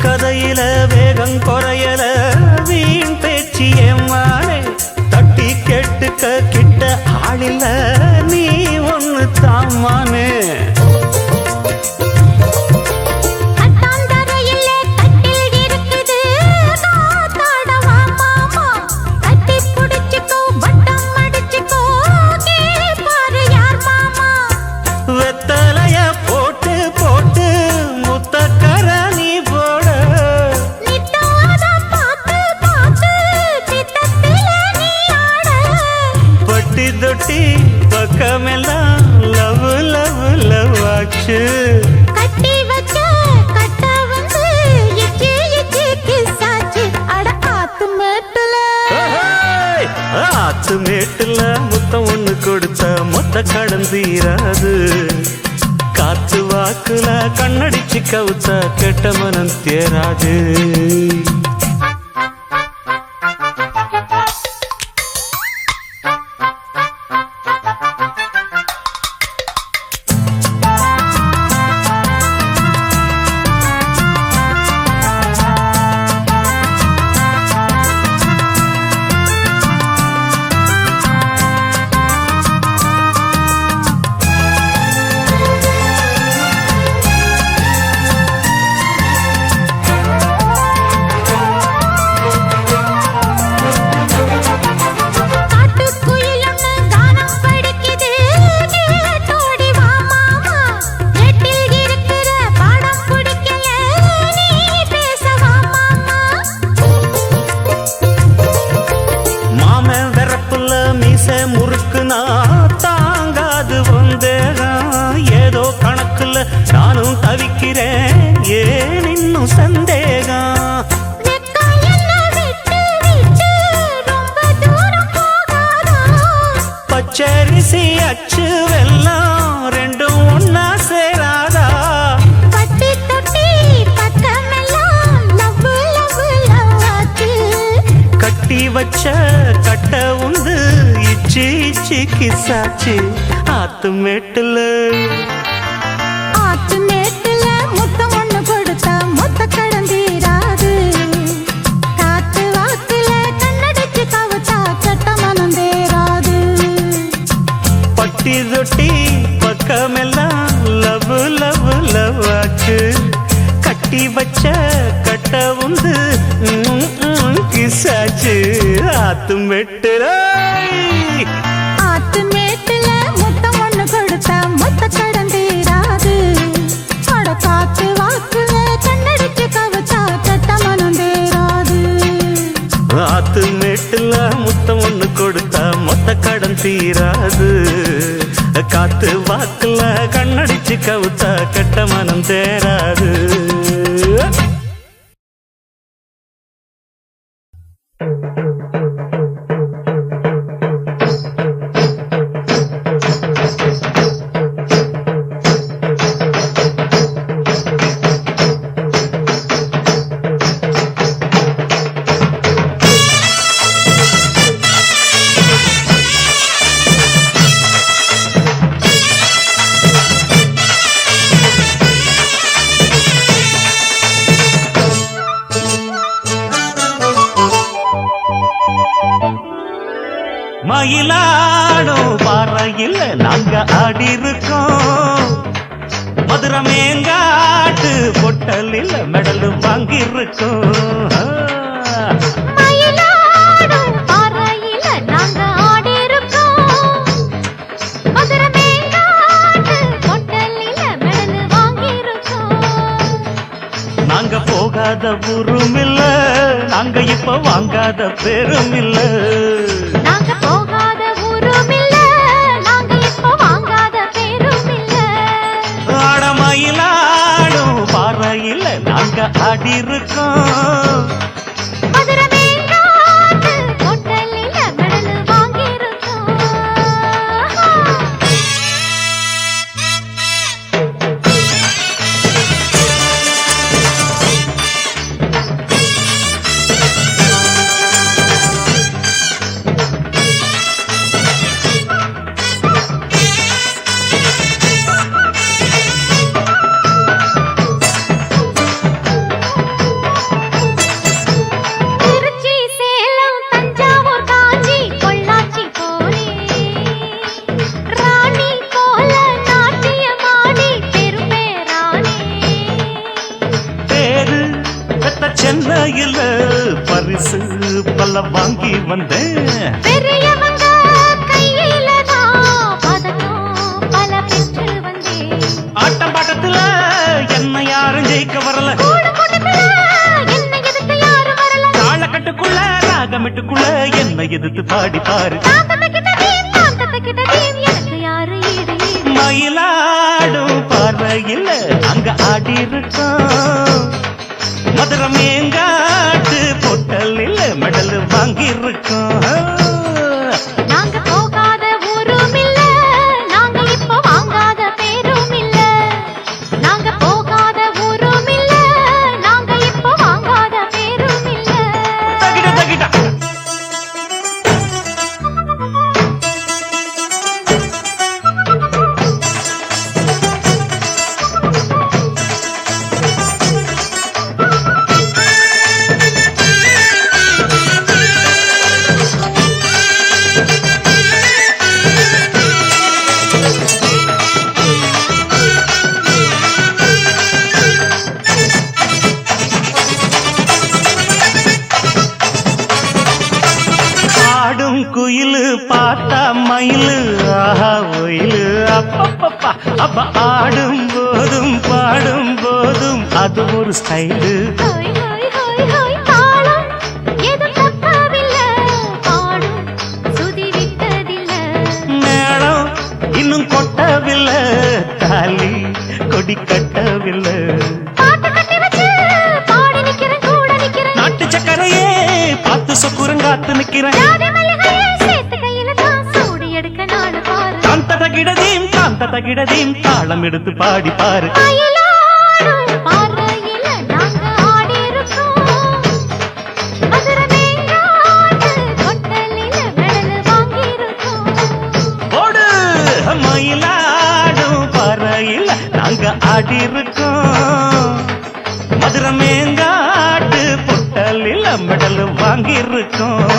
கதையில வேகம் குறையல வீண் பேச்சு ஏமானே தட்டி கேட்டுக்க கிட்ட ஆளில்ல நீ ஒண்ணு தாமானே வெத்தலைய போட்டு போட்டு முத்தக்கர நீ தொட்டி பக்கமெல்லாம் லவ் லவ் லவ் ஆச்சு கட்டி வச்ச கட்ட வந்து இச்சி இச்சி கிசாச்சு அட ஆத்து மேட்டுல முத்தம் ஒண்ணு கொடுத்த மொத்த கடன் தீராது காத்து வாக்குல கண்ணடிச்சு கவுத்தா கெட்ட மனம் தேராது முறுக்குனா தாங்காது வந்தேகம் ஏதோ கணக்குல நானும் தவிக்கிறேன் ஏன் இன்னும் சந்தேகம் பச்சரிசி அச்சு வெல்லம் ரெண்டும் ஒன்னா சேராதா கட்டி வச்ச கட்ட உந்து இச்சி இச்சி கிசாச்சு ஆத்து மேட்டுல முத்தம் ஒண்ணு கொடுத்தா மொத்த கடன் தீராது காத்து வாக்குல கண்ணடிச்சு கவுத்தா கெட்ட மனம் தேராது பட்டி தொட்டி பக்கமெல்லாம் லவ் லவ் லவ் ஆச்சு கட்டி வச்ச கட்ட உந்து கிசாச்சு ஆத்து மேட்டுல முத்தம் ஒண்ணு கொடுத்தா மொத்த கடன் தீராது அட காத்து வாக்குல கண்ணடிச்சு கவுத்தா கெட்ட மனம் தேராது ஆத்து மேட்டுல முத்தம் ஒண்ணு கொடுத்தா மொத்த கடன் தீராது காத்து வாக்குல கண்ணடிச்சு கவுத்தா கெட்ட மனம் தேராது மயிலாடும் பாறையில் நாங்க ஆடி இருக்கோம் மதுரை மேங்காட்டு பொட்டலில் மெடல் வாங்கியிருக்கோம் நாங்க போகாத ஊரும் இல்ல நாங்க இப்ப வாங்காத பேரும் இல்ல நாங்க போகாத வந்தேன். பெரியவங்க கையில தான் பதக்கம் பல பெற்று வந்தேன். ஆட்டம் பாட்டத்துல என்ன யாரும் ஜெயிக்க வரல. என்ன எதிர்த்து யாரும் வரல. தாளக்கட்டுக்குள்ள ராகமிட்டுக்குள்ள என்ன எதிர்த்து பாடி பாரு. எனக்கு யாரு ஈடு ஈடு. மயிலாடும் பார்வையில் அங்க ஆடி இருக்கோம். மதுரை மேங்காட்டு பொட்டலில் மெடல் வாங்கி இருக்கோம். நாங்க போகாத ஊரும் இல்ல, நாங்க இப்ப வாங்காத பேரும் இல்ல. நாங்க போகாத ஊரும் இல்ல, நாங்க இப்ப வாங்காத பேரும் இல்ல. தகிட தகிட குயிலு பார்த்தா மயிலு ஆஹா ஒயிலு அப்பப்பப்பா. அப்ப ஆடும் போதும் பாடும் போதும் அது ஒரு ஸ்டைலு. ஹோய் ஹோய் ஹோய் ஹோய் தாளம் எதும் தப்பவில்ல, பாடும் சுதி விட்டதில்ல. மேளம் இன்னும் கொட்டவில்லை, தாலி கொடி கட்டவில்லை. பாட்டு கட்டி வச்சு பாடி நிக்கிறேன், கூட நிக்கிறேன். நாட்டு சக்கரையே பார்த்து சொக்குரங்காத்து நிக்கிறேன். தகிடதீம் காந்த தகிடதீம் தாளம் எடுத்து பாடி பாரு. ஓடு மயிலாடும் பறையில் நாங்க ஆடி இருக்கோம். மதுரை மேங்காட்டு பொட்டலில் மெடல் வாங்கி இருக்கோம்.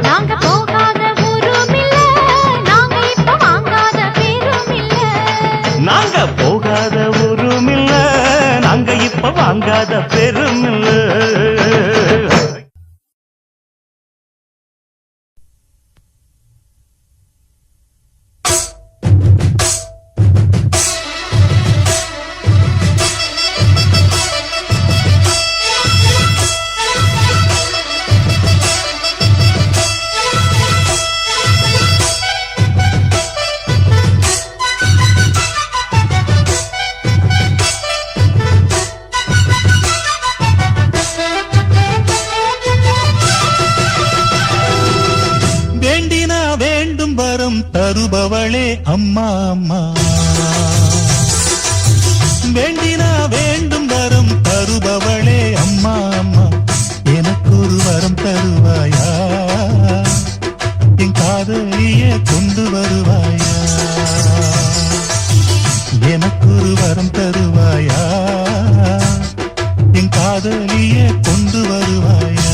நாங்க போகாத ஊரும் இல்ல, நாங்க இப்ப வாங்காத பேரும் இல்ல. நாங்க போகாத ஊரும் இல்ல, நாங்க இப்ப வாங்காத பெரும் இல்ல. தருபவளே அம்மா அம்மா, வேண்டினா வேண்டும் வரம் தருபவளே அம்மா அம்மா. எனக்கு ஒரு வரம் தருவாயா, என் காதலியே கொண்டு வருவாயா. எனக்கு ஒரு வரம் தருவாயா, என் காதலியே கொண்டு வருவாயா.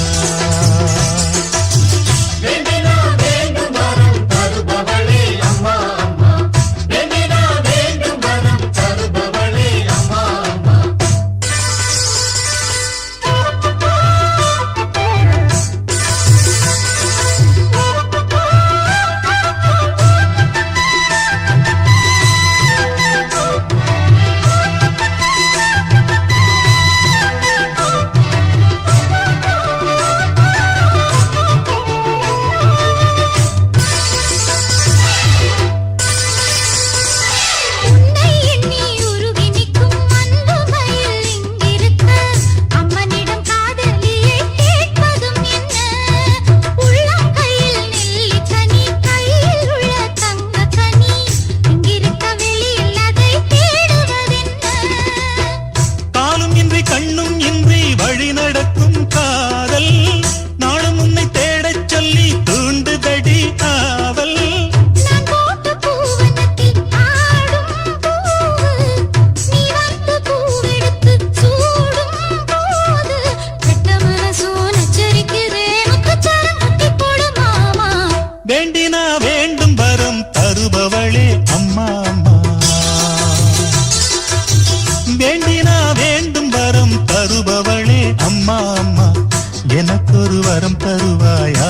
வரம் தருவாயா,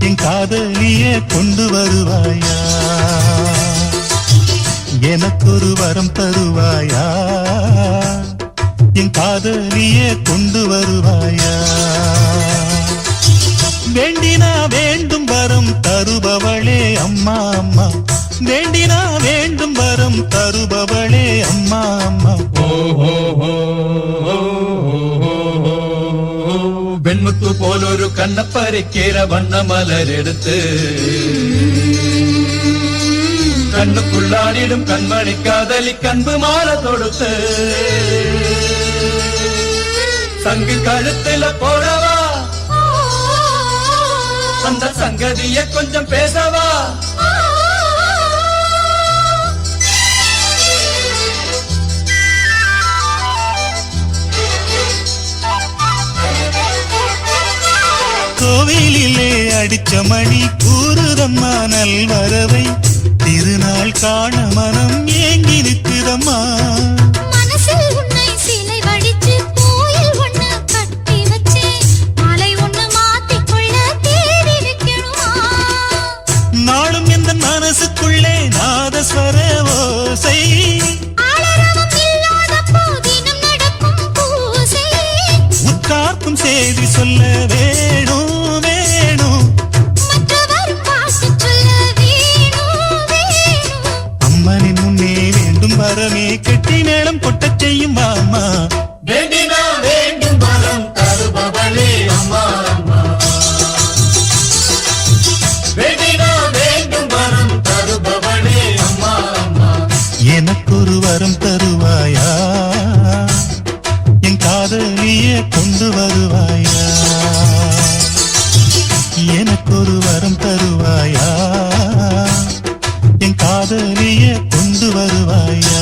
என் காதலியே கொண்டு வருவாயா எனக்கொரு வரம் தருவாயா என் காதலியே கொண்டு வருவாயா வேண்டினா வேண்டும் வரம் தருபவளே அம்மா அம்மா வேண்டினா வேண்டும் வரம் தருபவளே அம்மா அம்மா വെൺമുത്തു പോലൊരു കണ്ണപ്പരക്കേര വണ്ണമലരെടുത്ത് കണ്ണുക്കുള്ളാടിടും കൺമണി കാതലി കൺപ് മാല തൊടുത്ത് சங்கு கழுத்துல போடவா அந்த சங்கதிய கொஞ்சம் பேசவா கோவிலிலே அடிச்ச மணி கூறுதம்மா நல்வரவை திருநாள் காண மனம் ஏங்கி நிற்குதம்மா மனசில் உன்னை சிலை வடிச்சு கோயில் ஒண்ணு கட்டி வச்சே மாலை ஒண்ணு மாத்திக்கொள்ள தேடி வைக்கணுமா நாளும் எந்த மனசுக்குள்ளே நாதஸ்வர ஓசை ஆளரவம் இல்லாத போதினம் நடக்கும் பூசை உட்கார்க்கும் செய்தி சொல்ல வேணும் வேணும் மற்றவர் பாட்டு சொல்ல வேணும் வேணும் அம்மனின் முன்னே வேண்டும் வரமே கெட்டி மேளம் கொட்டச் செய்யும் மாமா வேண்டினா வேண்டும் வரம் தருபவளே அம்மா அம்மா வேண்டினா வேண்டும் வரம் தருபவளே அம்மா அம்மா எனக்கொரு வரம் தருவாயா என் காதலியே கொண்டு வருவாயா எனக்கொரு வரம் தருவாயா என் காதலியே கொண்டு வருவாயா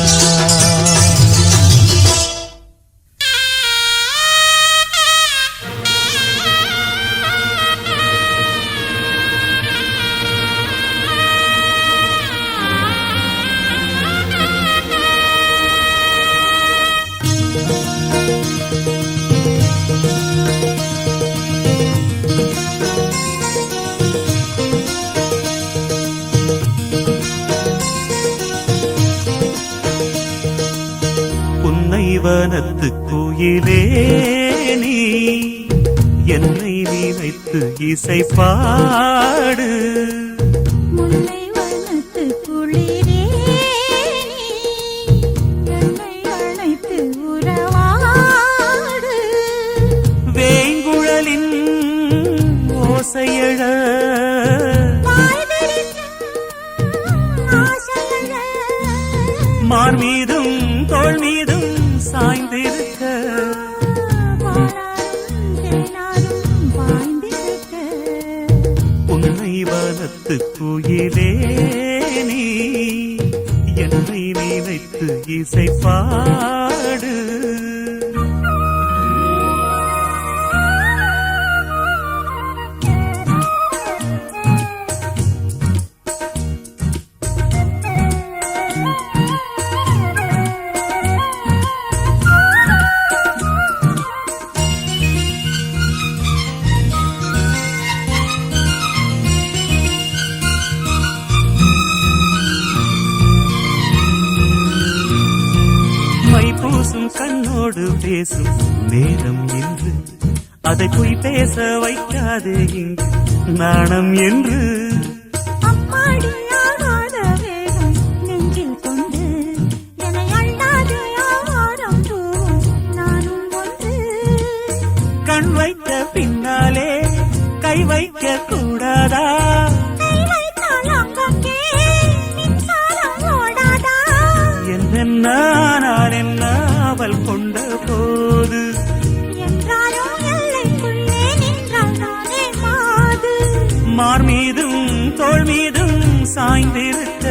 புன்னைவனத்து கோயிலே நீ என்னை நினைத்து இசை பாடு முல்லை வனத்து குளிரே நீ என்னை அழைத்து உறவாடு வேங்குழலின் ஓசையழ மார் மீதும் தோள் மீதும் சாய்ந்திருக்க உன்னை வனத்து குயிலே நீ என்னை நினைத்து இசை பாடு மைப்பூசும் கண்ணோடு பேசும் நேரம் என்று அதை போய் பேச வைக்காது இங்கு நாணம் என்று அம்மாடியாகாத வேகம் நெஞ்சில் கொண்டு என்னை அண்டாது ஆவாரம் தூவும் நானும் ஒன்று கண் வைத்த பின்னாலே கை வைக்க கூடாதா கை வைத்தால் அங்கங்கே மின்சாரம் ஓடாதா என்ன நான் என்ன அவள் கொண்ட போது என்றாலும் எல்லைக்குள்ளே நின்றால் நானே மாது மார் மீதும் தோள் மீதும் சாய்ந்திருக்க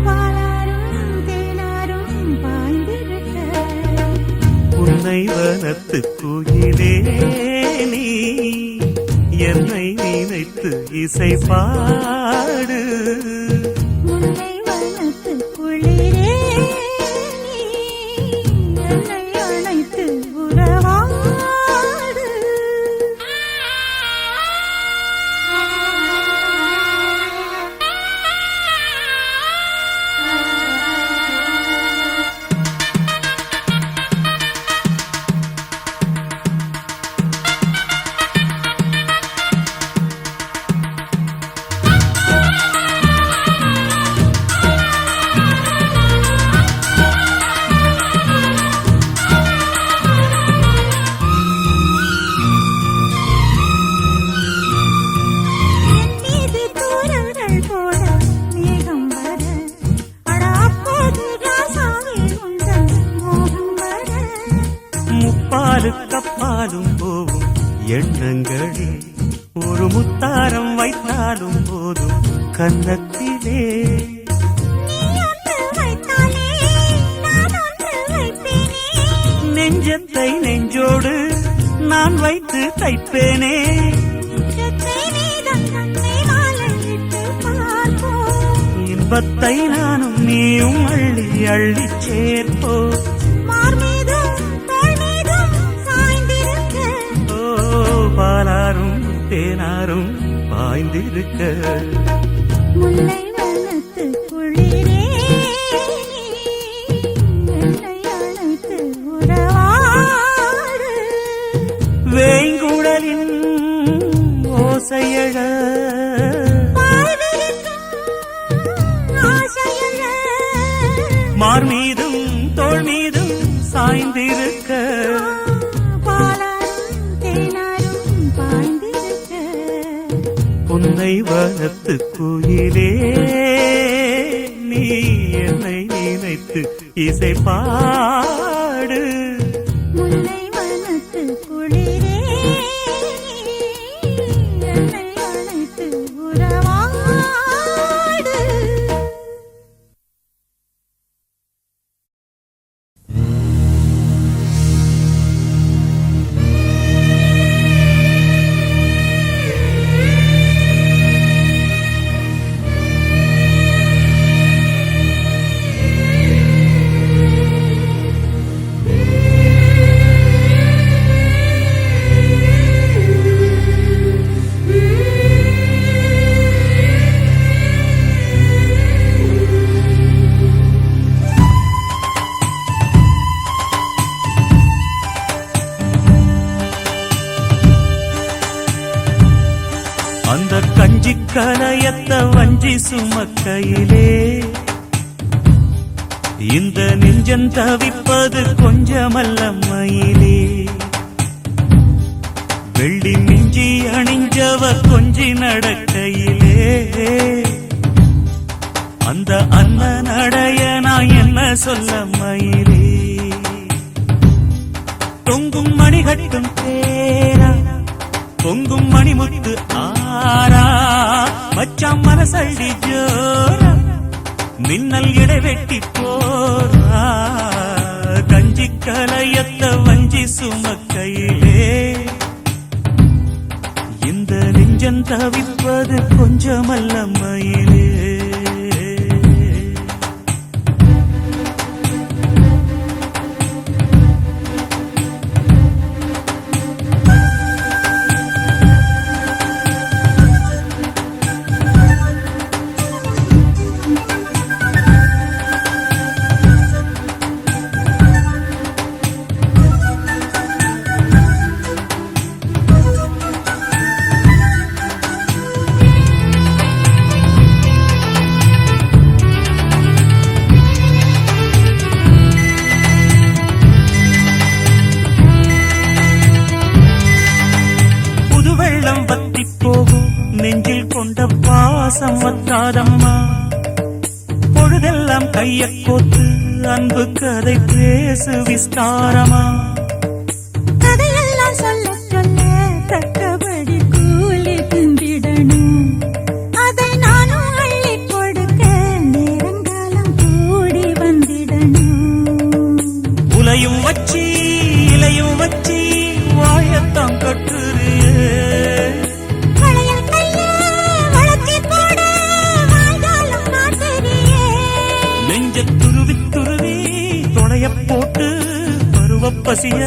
பாலாரும் தேனாரும் பாய்ந்திருக்க உன்னை வனத்து குயிலே நீ என்னை நினைத்து இசை பாடு முல்லை வனத்து குளிரே நீ என்னை அழைத்து உறவாடு வந்தாலும் போகும் எண்ணங்களே ஒரு முத்தாரம் வைத்தாலும் போதும் கன்னத்திலே நெஞ்சத்தை நெஞ்சோடு நான் வைத்து தைப்பேனே இன்பத்தை நானும் நீயும் அள்ளி அள்ளி சேர்ப்போ பாலாரும் தேனாரும் பாய்ந்திருக்க முல்லை வனத்து குளிரே என்னை அழைத்து உறவாடு வேங்குழலின் ஓசையழ மார் மீதும் தோள் மீதும் சாய்ந்திருக்க உன்னை வனத்து குயிலே நீ என்னை நினைத்து இசை பாடு முல்லை வனத்து குளிரே என்னை அழைத்து உறவாடு அந்த கஞ்சி கலையத்த வஞ்சி சுமக்கையிலே இந்த நெஞ்சம் தவிப்பது கொஞ்சமல்ல மயிலே வெள்ளி மிஞ்சி அணிஞ்சவ கொஞ்சி நடக்கையிலே அந்த அன்ன நடைய நான் என்ன சொல்ல மயிலே தொங்கும் மணிகட்டும் தேரா பொங்கும் மணிமுத்து ஆரா மச்சாம் மனசள்ளி ஜோரா மின்னல் இடைவெட்டி போரா கஞ்சி கலையத்த வஞ்சி சுமக்கையிலே இந்த நெஞ்சம் தவிப்பது கொஞ்சமல்ல மயிலே நெஞ்சில் கொண்ட பாசம் வத்தாதம்மா பொழுதெல்லாம் கைய கோத்து அன்பு கதை பேசு விஸ்தாரமா கதையெல்லாம் சொல்ல சொல்ல தக்கபடி கூலி திந்திடணும் அதை நானும் அள்ளி கொடுக்க நேரங்காலம் கூடி வந்திடணும் உலையும் வச்சி இலையும் வச்சி வாழத்தான் கட்டுறியே போட்டு பருவ பசிய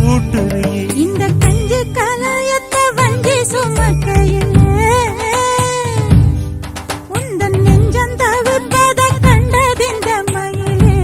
ஊட்டுறியே இந்த கஞ்சி கலையத்த வஞ்சி சுமக்கையிலே உந்தன் நெஞ்சம் தவிப்பத கண்டதிந்த மயிலே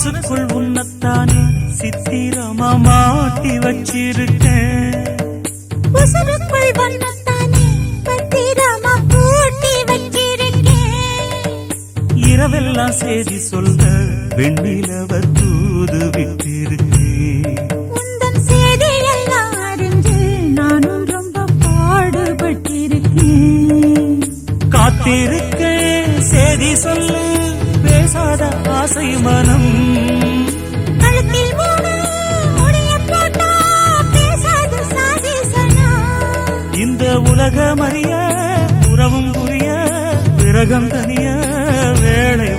மனசுக்குள் உன்னத்தானே சித்திரமா மாட்டி வச்சிருக்கேன். உசுருக்குள் வண்ணத்தானே பத்திரமா பூட்டி வச்சிருக்கேன். இரவெல்லாம் செய்தி சொல்ல வெண்ணிலவ தூது விட்டிருக்கேன். உந்தன் செய்தியெல்லாம் அறிஞ்சு நானும் ரொம்ப பாடுபட்டிருக்கேன். காத்திருக்கேன் செய்தி சொல்ல பேசாத ஆசை மனம். கழுத்தில் மூணு முடிய போட்டா பேசாது சாதிசனா. இந்த உலகம் அறிய உறவும் புரிய விரகம் தனிய வேளை